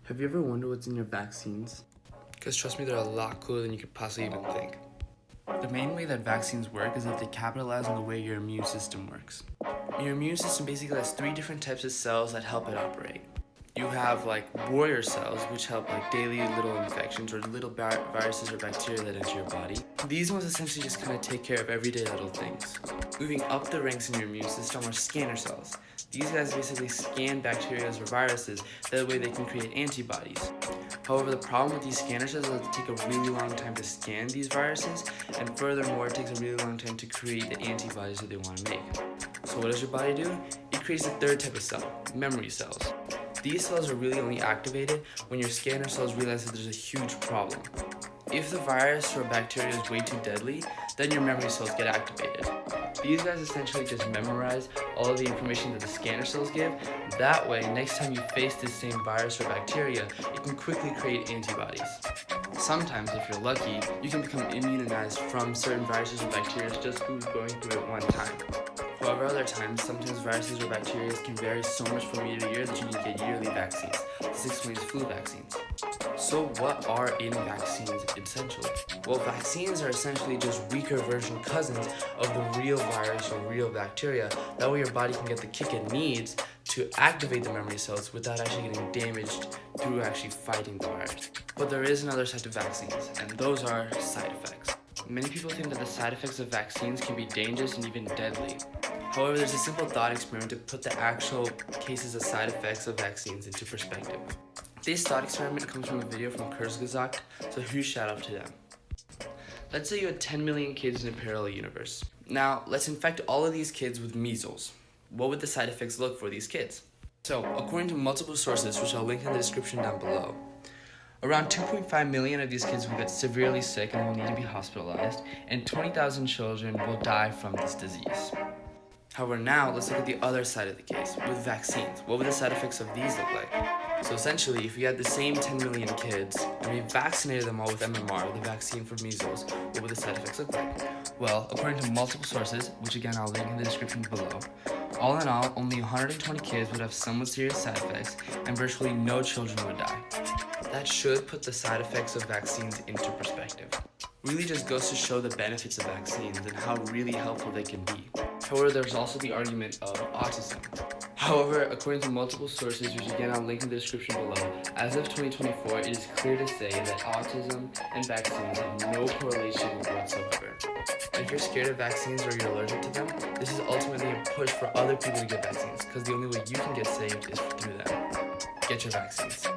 Have you ever wondered what's in your vaccines? Because trust me, they're a lot cooler than you could possibly even think. The main way that vaccines work is that they capitalize on the way your immune system works. Your immune system basically has 3 different types of cells that help it operate. You have warrior cells, which help daily little infections or little viruses or bacteria that enter your body. These ones essentially just kind of take care of everyday little things. Moving up the ranks in your immune system are scanner cells. These guys basically scan bacteria or viruses, that way they can create antibodies. However, the problem with these scanner cells is that they take a really long time to scan these viruses, and furthermore, it takes a really long time to create the antibodies that they want to make. So what does your body do? It creates a 3rd type of cell, memory cells. These cells are really only activated when your scanner cells realize that there's a huge problem. If the virus or bacteria is way too deadly, then your memory cells get activated. These guys essentially just memorize all of the information that the scanner cells give. That way, next time you face this same virus or bacteria, you can quickly create antibodies. Sometimes, if you're lucky, you can become immunized from certain viruses or bacteria just through going through it one time. However, other times, sometimes viruses or bacteria can vary so much from year to year that you need to get yearly vaccines. This explains flu vaccines. So what are in vaccines essentially? Well, vaccines are essentially just weaker version cousins of the real virus or real bacteria. That way your body can get the kick it needs to activate the memory cells without actually getting damaged through actually fighting the virus. But there is another side to vaccines, and those are side effects. Many people think that the side effects of vaccines can be dangerous and even deadly. However, there's a simple thought experiment to put the actual cases of side effects of vaccines into perspective. This thought experiment comes from a video from Kurzgesagt, so huge shout out to them. Let's say you had 10 million kids in a parallel universe. Now, let's infect all of these kids with measles. What would the side effects look for these kids? So, according to multiple sources, which I'll link in the description down below, around 2.5 million of these kids will get severely sick and will need to be hospitalized, and 20,000 children will die from this disease. However, now let's look at the other side of the case, with vaccines. What would the side effects of these look like? So essentially, if we had the same 10 million kids and we vaccinated them all with MMR, the vaccine for measles, what would the side effects look like? Well, according to multiple sources, which again I'll link in the description below, all in all, only 120 kids would have somewhat serious side effects, and virtually no children would die. That should put the side effects of vaccines into perspective. Really just goes to show the benefits of vaccines and how really helpful they can be. However, there's also the argument of autism. However, according to multiple sources, which again I'll link in the description below, as of 2024, it is clear to say that autism and vaccines have no correlation whatsoever. And if you're scared of vaccines or you're allergic to them, this is ultimately a push for other people to get vaccines, because the only way you can get saved is through them. Get your vaccines.